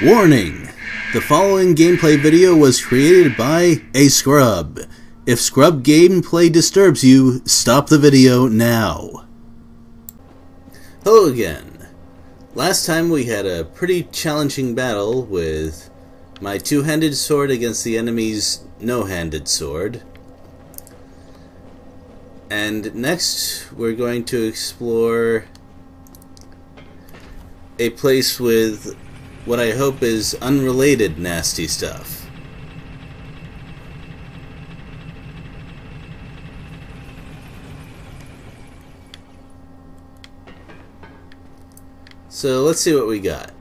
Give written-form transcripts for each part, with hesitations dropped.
Warning! The following gameplay video was created by a scrub. If scrub gameplay disturbs you, stop the video now. Hello again. Last time we had a pretty challenging battle with my two-handed sword against the enemy's no-handed sword. And next we're going to explore a place with what I hope is unrelated nasty stuff. So let's see what we got.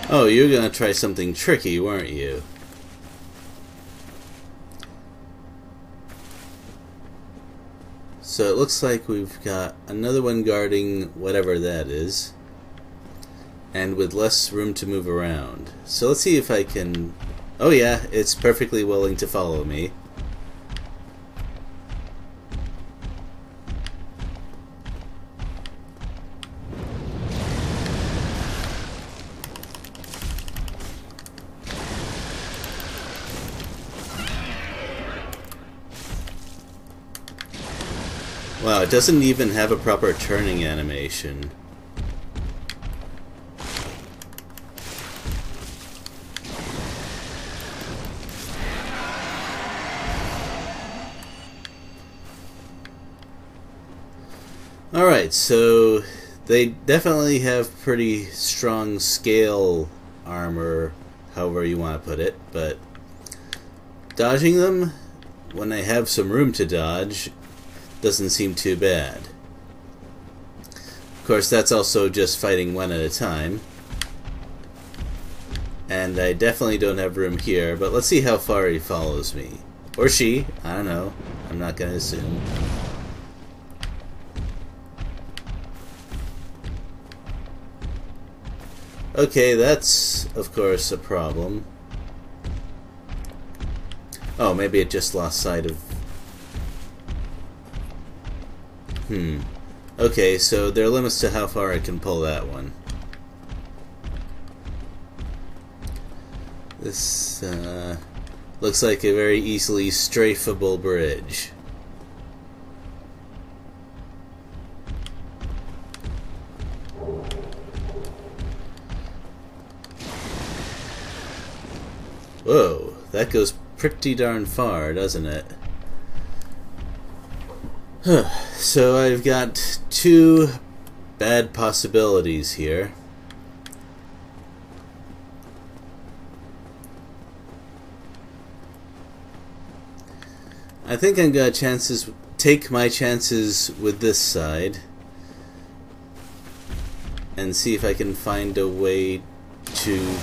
Oh, you were gonna try something tricky, weren't you? So it looks like we've got another one guarding whatever that is, and with less room to move around. So let's see if I can... Oh yeah, it's perfectly willing to follow me. Wow, it doesn't even have a proper turning animation. Alright, so they definitely have pretty strong scale armor, however you want to put it, but dodging them when I have some room to dodge doesn't seem too bad. Of course, that's also just fighting one at a time. And I definitely don't have room here, but let's see how far he follows me. Or she, I don't know. I'm not gonna assume. Okay, that's, of course, a problem. Oh, maybe it just lost sight of... Okay, so there are limits to how far I can pull that one. This looks like a very easily strafable bridge. Whoa, that goes pretty darn far, doesn't it? So I've got two bad possibilities here. I think I'm gonna take my chances with this side and see if I can find a way to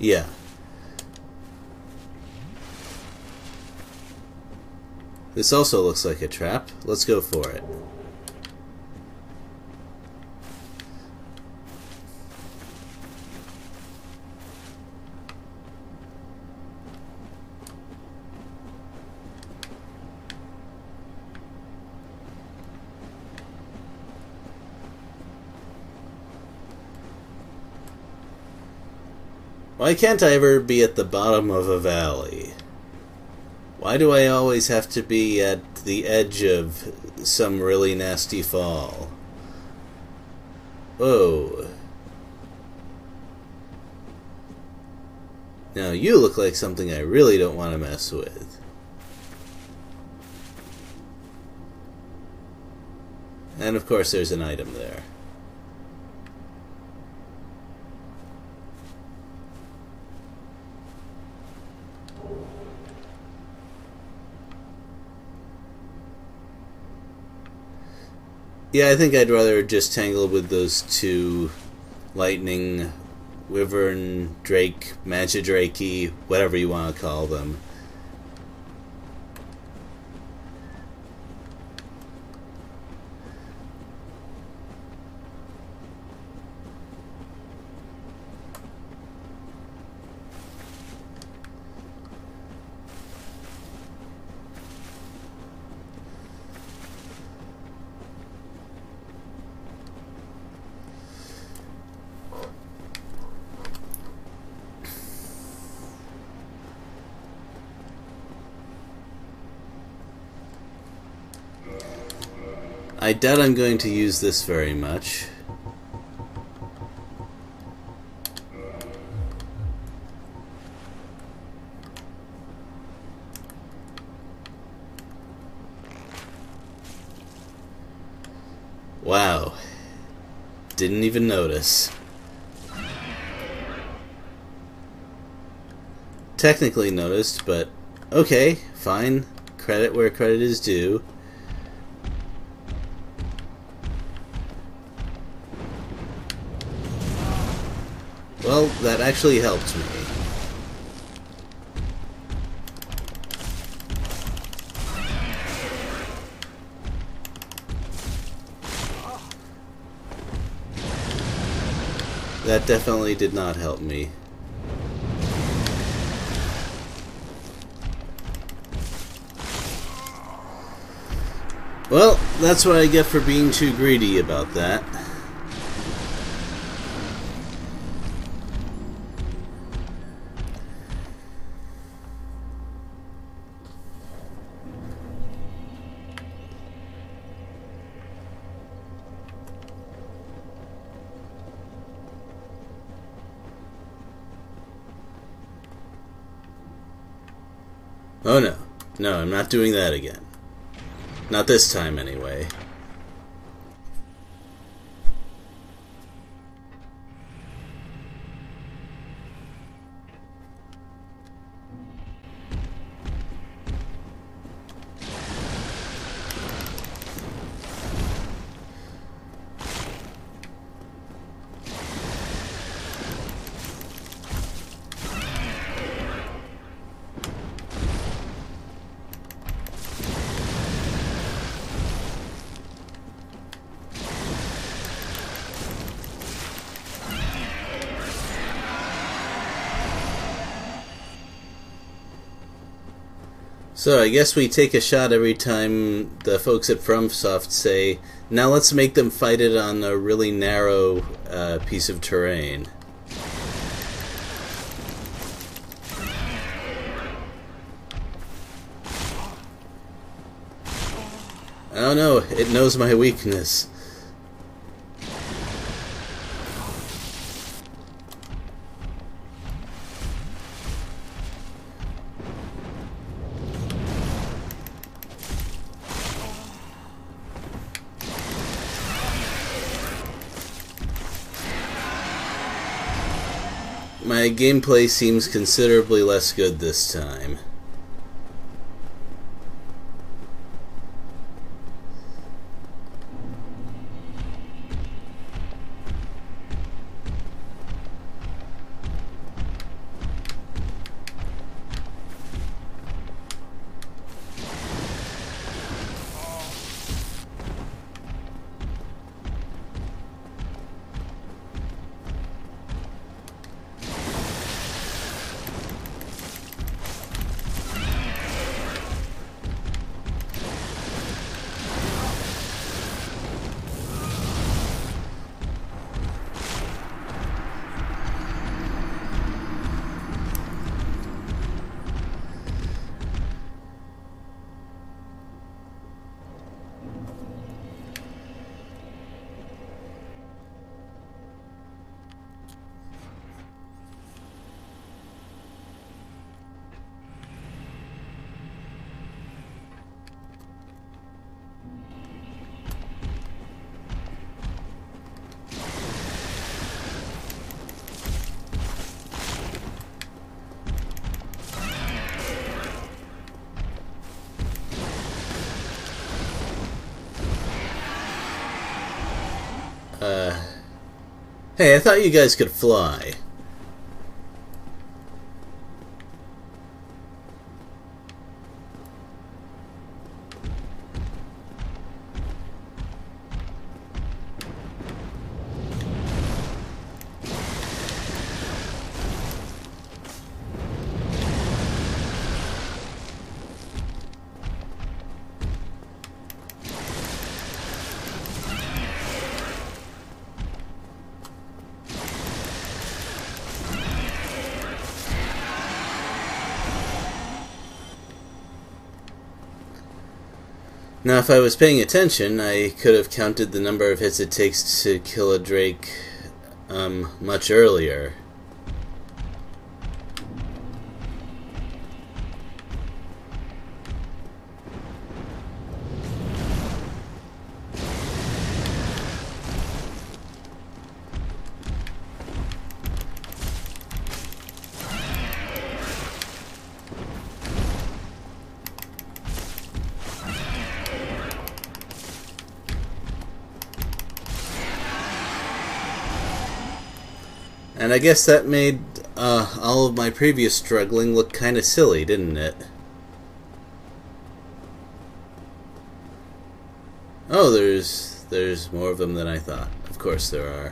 yeah. This also looks like a trap. Let's go for it. Why can't I ever be at the bottom of a valley? Why do I always have to be at the edge of some really nasty fall? Whoa. Now you look like something I really don't want to mess with. And of course there's an item there. Yeah, I think I'd rather just tangle with those two lightning, wyvern, drake, magidrake, whatever you want to call them. I doubt I'm going to use this very much. Wow. Didn't even notice. Technically noticed, but okay, fine. Credit where credit is due. Well, that actually helped me. That definitely did not help me. Well, that's what I get for being too greedy about that. Oh no. No, I'm not doing that again. Not this time, anyway. So I guess we take a shot every time the folks at FromSoft say, now let's make them fight it on a really narrow piece of terrain. Oh no, it knows my weakness. My gameplay seems considerably less good this time. Hey, I thought you guys could fly. Now, if I was paying attention, I could have counted the number of hits it takes to kill a Drake much earlier. And I guess that made all of my previous struggling look kind of silly, didn't it? Oh, there's more of them than I thought. Of course there are.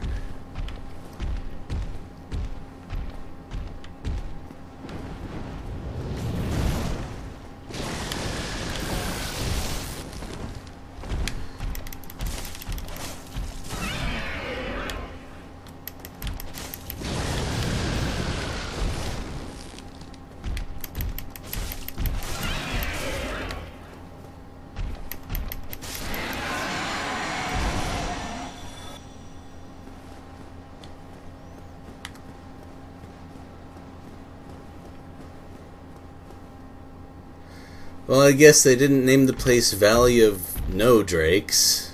Well, I guess they didn't name the place Valley of No Drakes.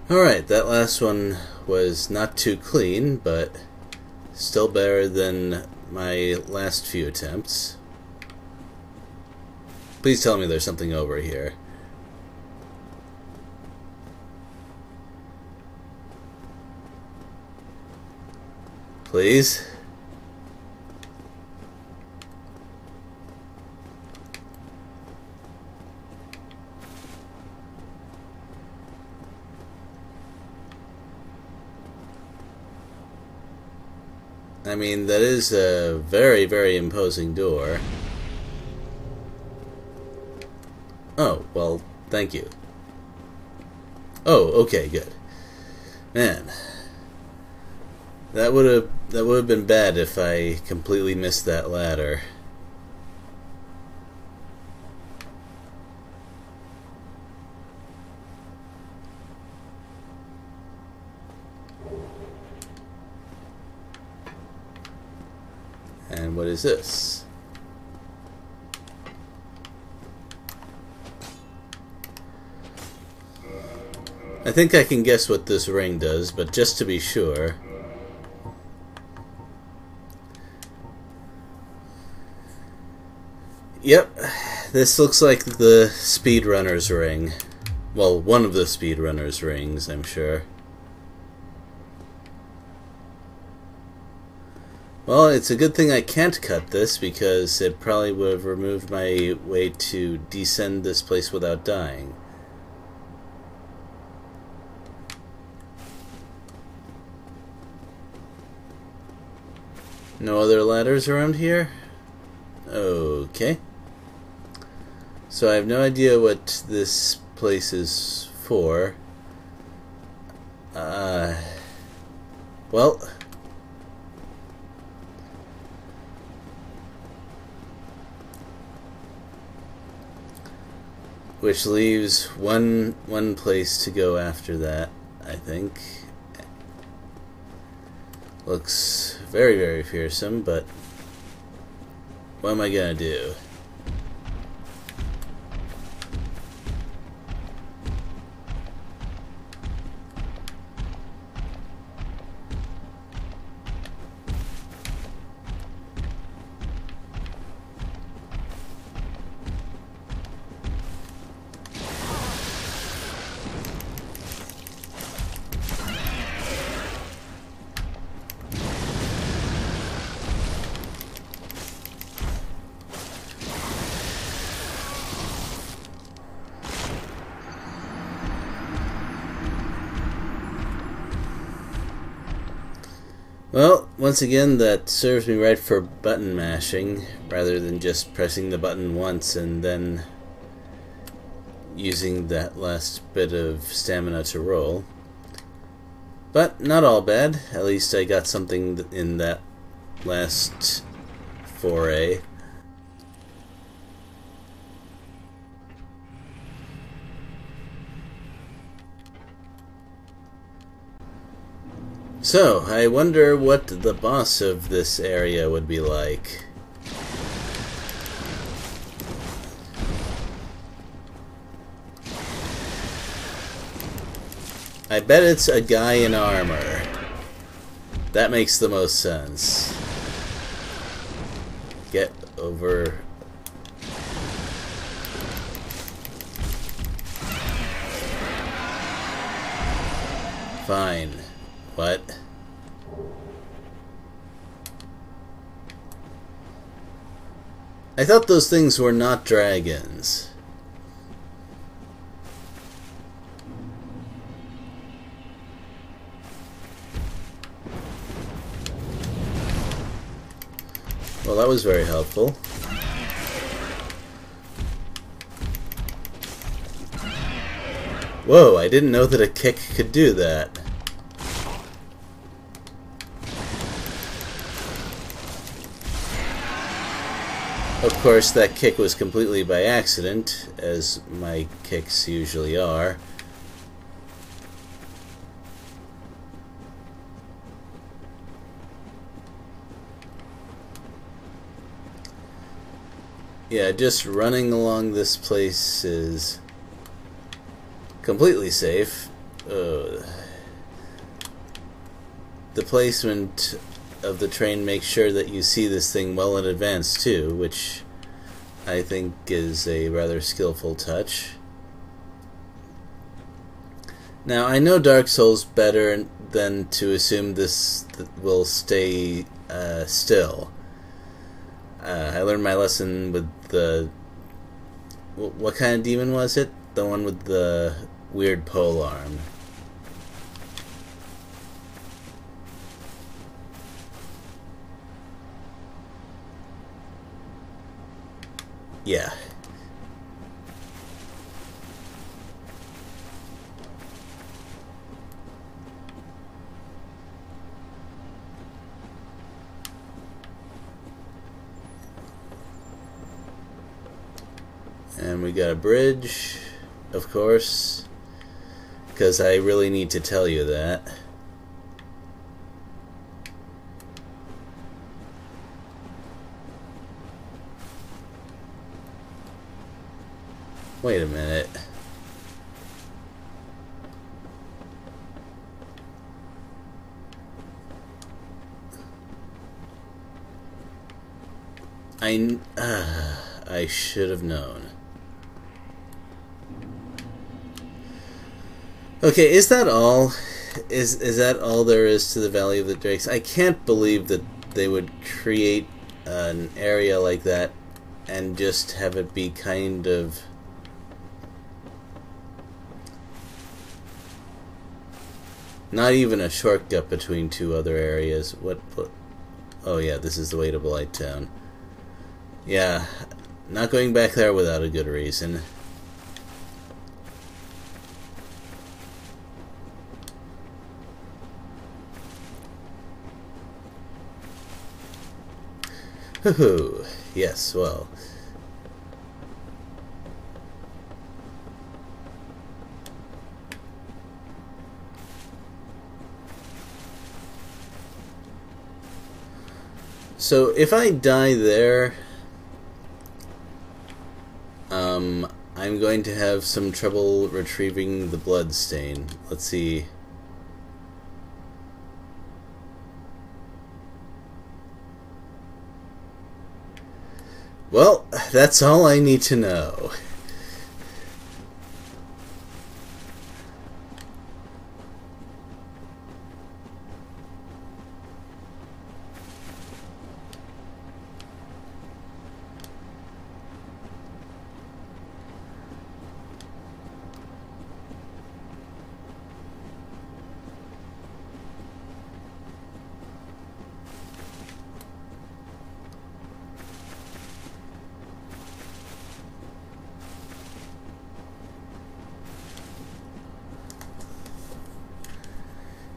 Alright, that last one was not too clean, but still better than my last few attempts. Please tell me there's something over here. Please? I mean, that is a very, very imposing door. Oh, well, thank you. Oh, okay, good. Man, that would have been bad if I completely missed that ladder. And what is this? I think I can guess what this ring does, but just to be sure. Yep, this looks like the speedrunner's ring. Well, one of the speedrunner's rings, I'm sure. Well, it's a good thing I can't cut this, because it probably would have removed my way to descend this place without dying. No other ladders around here? Okay. So I have no idea what this place is for. Well... which leaves one place to go after that, I think. Looks very, very fearsome, but what am I gonna do? Well, once again, that serves me right for button mashing, rather than just pressing the button once and then using that last bit of stamina to roll. But not all bad. At least I got something in that last foray. So, I wonder what the boss of this area would be like. I bet it's a guy in armor. That makes the most sense. Get over... Fine. What? I thought those things were not dragons. Well, that was very helpful. Whoa, I didn't know that a kick could do that. Of course, that kick was completely by accident, as my kicks usually are. Yeah, just running along this place is completely safe. The placement of the train makes sure that you see this thing well in advance too, which I think is a rather skillful touch. Now, I know Dark Souls better than to assume this will stay still. I learned my lesson with the... What kind of demon was it? The one with the weird pole arm. Yeah. And we got a bridge, of course, because I really need to tell you that. Wait a minute. I should have known. Okay, is that all? Is that all there is to the Valley of the Drakes? I can't believe that they would create an area like that and just have it be kind of... not even a shortcut between two other areas. What? Oh yeah, this is the way to Blight Town. Yeah, not going back there without a good reason. Hoo-hoo. Yes, well... So, if I die there, I'm going to have some trouble retrieving the blood stain. Let's see. Well, that's all I need to know.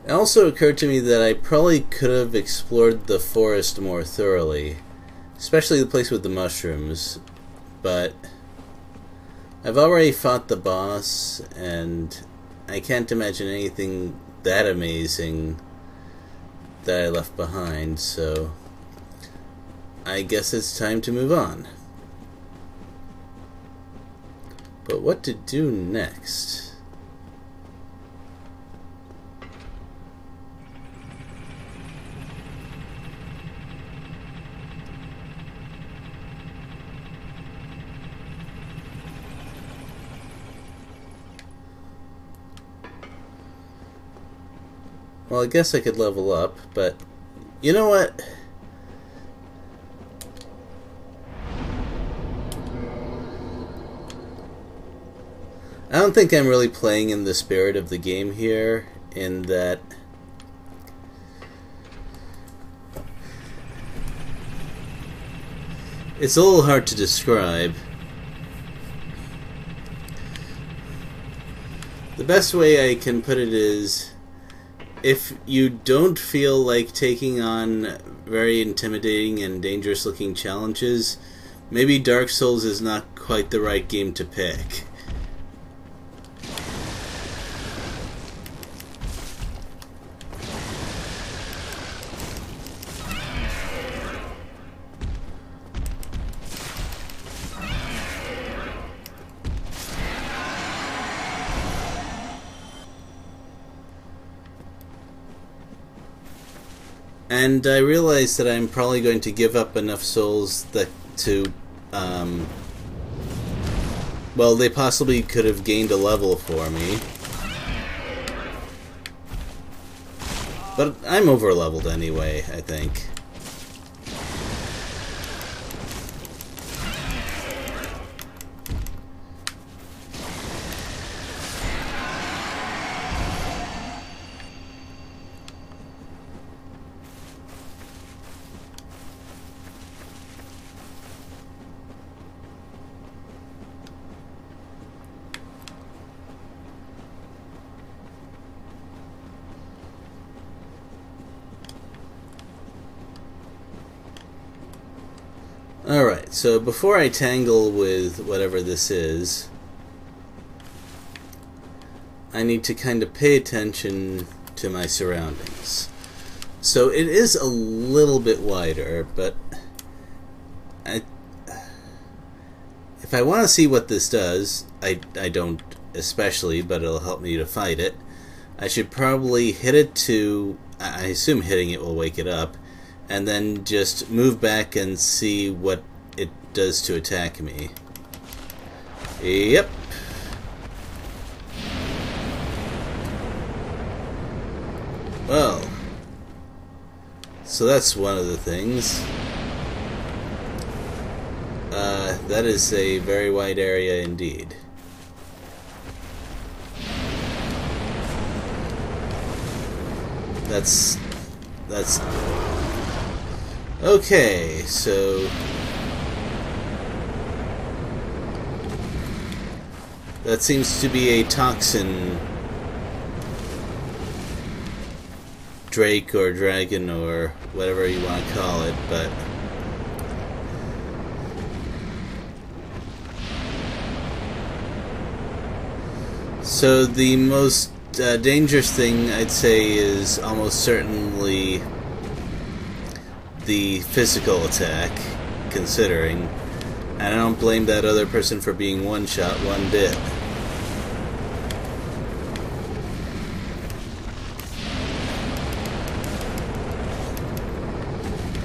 It also occurred to me that I probably could have explored the forest more thoroughly, especially the place with the mushrooms, but I've already fought the boss, and I can't imagine anything that amazing that I left behind, so I guess it's time to move on. But what to do next? Well, I guess I could level up, but you know what? I don't think I'm really playing in the spirit of the game here, in that it's a little hard to describe. The best way I can put it is, if you don't feel like taking on very intimidating and dangerous looking challenges, maybe Dark Souls is not quite the right game to pick. And I realize that I'm probably going to give up enough souls that well, they possibly could have gained a level for me. But I'm over-leveled anyway, I think. Alright, so before I tangle with whatever this is, I need to kind of pay attention to my surroundings. So it is a little bit wider, but if I want to see what this does, I don't especially, but it'll help me to fight it, I should probably hit it to, I assume hitting it will wake it up, and then just move back and see what it does to attack me. Yep. Well, so that's one of the things. That is a very wide area indeed. That's okay, so that seems to be a toxin drake or dragon or whatever you want to call it, but so the most dangerous thing I'd say is almost certainly the physical attack, considering, and I don't blame that other person for being one-shot one bit.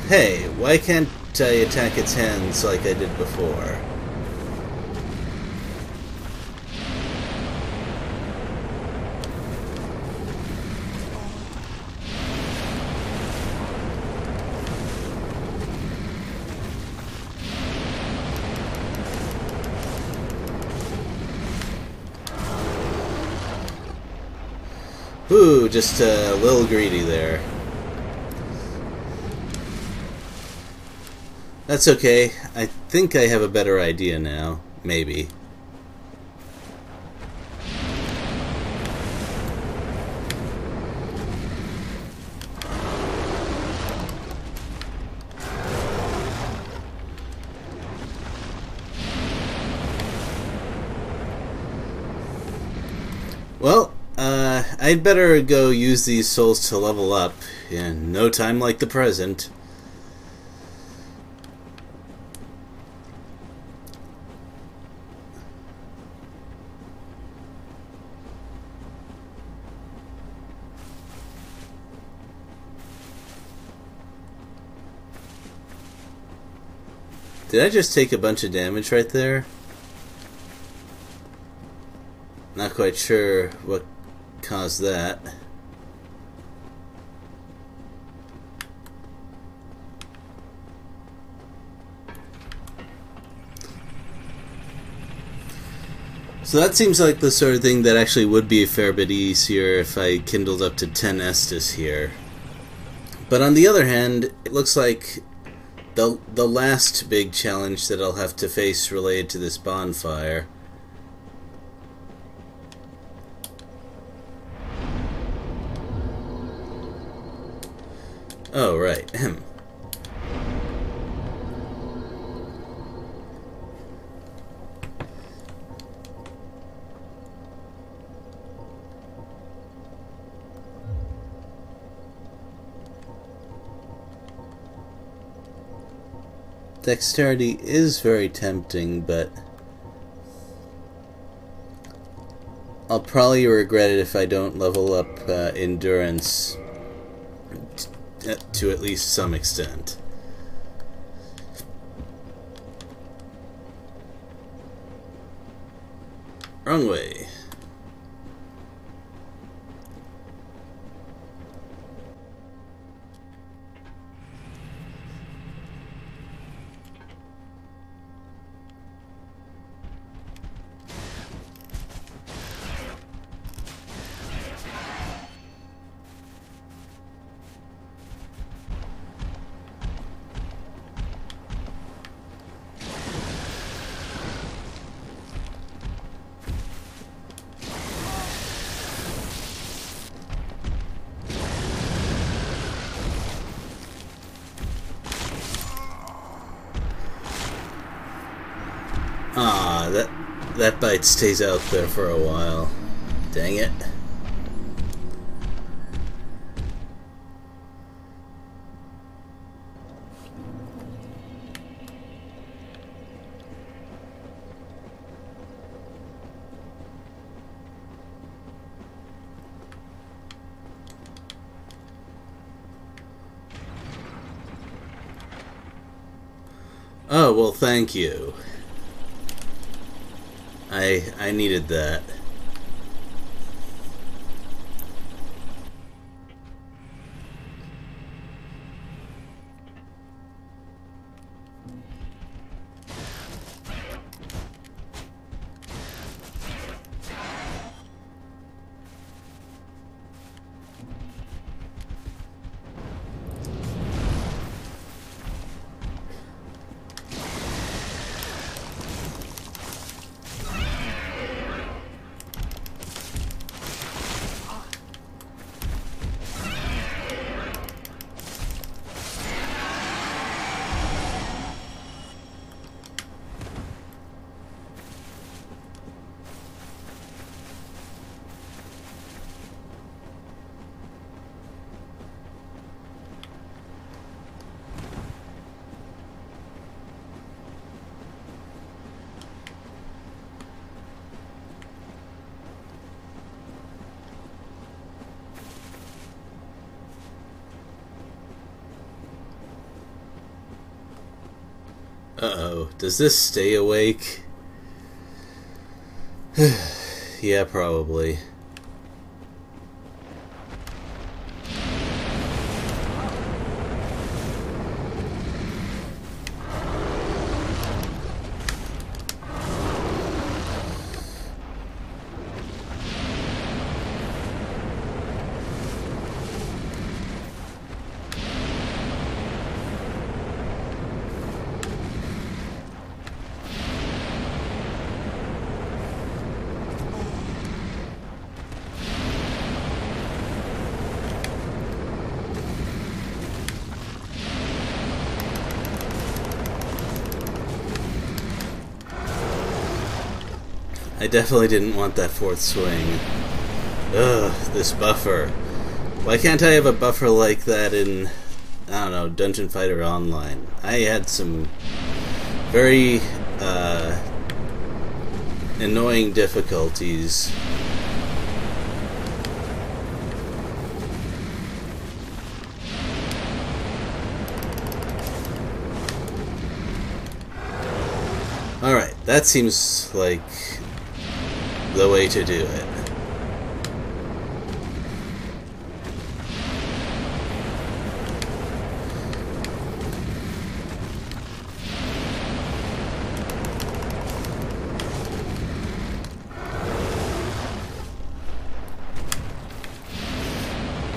Hey, why can't I attack its hands like I did before? Ooh, just a little greedy there. That's okay. I think I have a better idea now. Maybe. Well, I'd better go use these souls to level up in no time like the present. Did I just take a bunch of damage right there? Not quite sure what caused that. So that seems like the sort of thing that actually would be a fair bit easier if I kindled up to 10 Estus here. But on the other hand, it looks like the last big challenge that I'll have to face related to this bonfire. Oh, right. Dexterity is very tempting, but I'll probably regret it if I don't level up endurance to at least some extent. Wrong way. Ah, that bite stays out there for a while. Dang it. Oh, well, thank you. I needed that. Uh-oh, does this stay awake? Yeah, probably. I definitely didn't want that fourth swing. Ugh, this buffer. Why can't I have a buffer like that in, I don't know, Dungeon Fighter Online? I had some very annoying difficulties. Alright, that seems like the way to do it.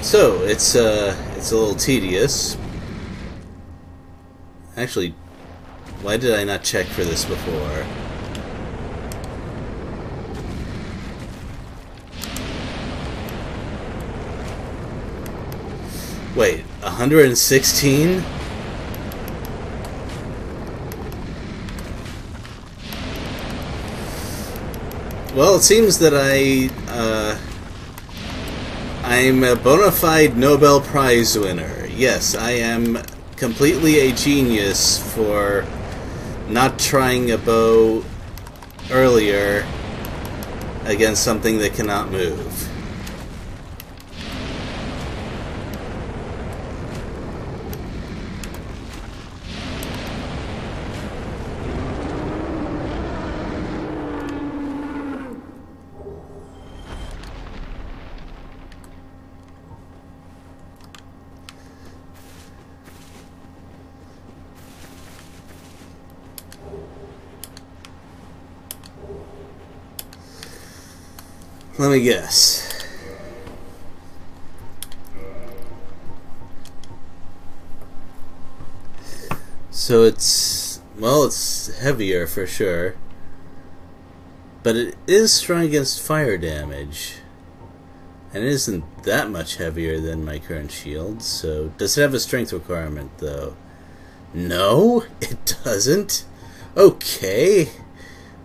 So, it's a little tedious. Actually, why did I not check for this before? Wait, 116? Well, it seems that I'm a bona fide Nobel Prize winner. Yes, I am completely a genius for not trying a bow earlier against something that cannot move. Let me guess. So it's, well, it's heavier for sure, but it is strong against fire damage, and it isn't that much heavier than my current shield. So does it have a strength requirement though? No, it doesn't. Okay.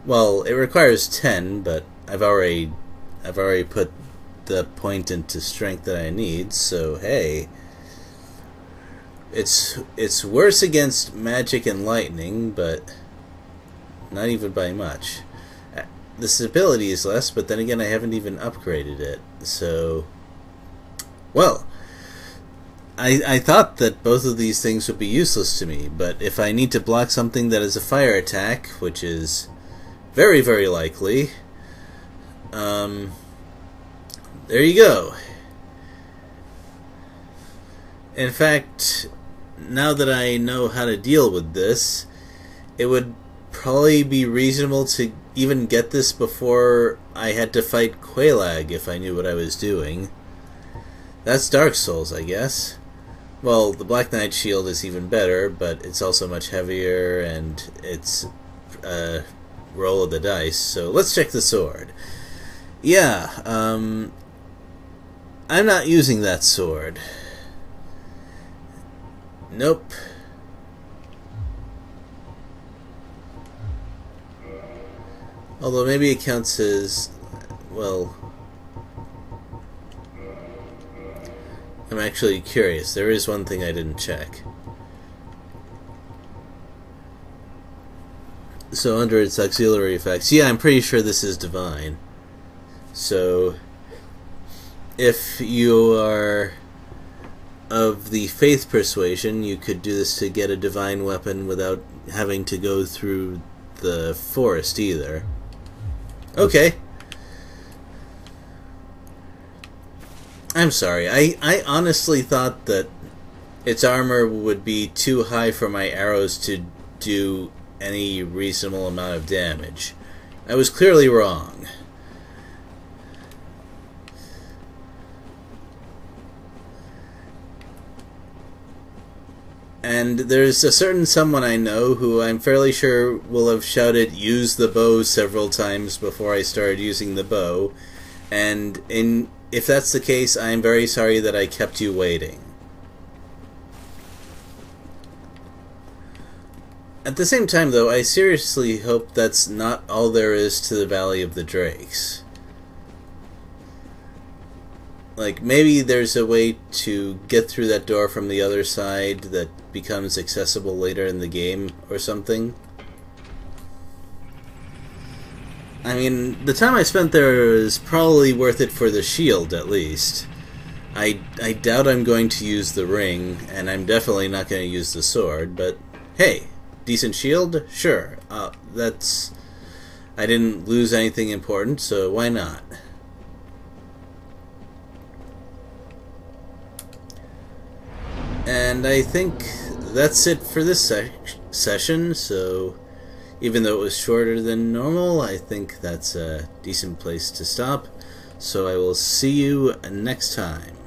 Well, it requires 10, but I've already put the point into strength that I need, so hey. It's worse against magic and lightning, but not even by much. The stability is less, but then again I haven't even upgraded it, so... Well, I thought that both of these things would be useless to me, but if I need to block something that is a fire attack, which is very, very likely, there you go. In fact, now that I know how to deal with this, it would probably be reasonable to even get this before I had to fight Quelaag if I knew what I was doing. That's Dark Souls, I guess. Well, the Black Knight shield is even better, but it's also much heavier, and it's a roll of the dice. So let's check the sword. Yeah, I'm not using that sword. Nope. Although maybe it counts as, well, I'm actually curious. There is one thing I didn't check. So under its auxiliary effects, yeah, I'm pretty sure this is divine. So if you are of the faith persuasion, you could do this to get a divine weapon without having to go through the forest either. Okay. I'm sorry. I honestly thought that its armor would be too high for my arrows to do any reasonable amount of damage. I was clearly wrong. And there's a certain someone I know who I'm fairly sure will have shouted, "Use the bow," several times before I started using the bow. And if that's the case, I'm very sorry that I kept you waiting. At the same time, though, I seriously hope that's not all there is to the Valley of the Drakes. Like, maybe there's a way to get through that door from the other side that becomes accessible later in the game or something. I mean, the time I spent there is probably worth it for the shield, at least. I doubt I'm going to use the ring, and I'm definitely not going to use the sword, but hey, decent shield? Sure. That's... I didn't lose anything important, so why not? And I think that's it for this session, so even though it was shorter than normal, I think that's a decent place to stop. So I will see you next time.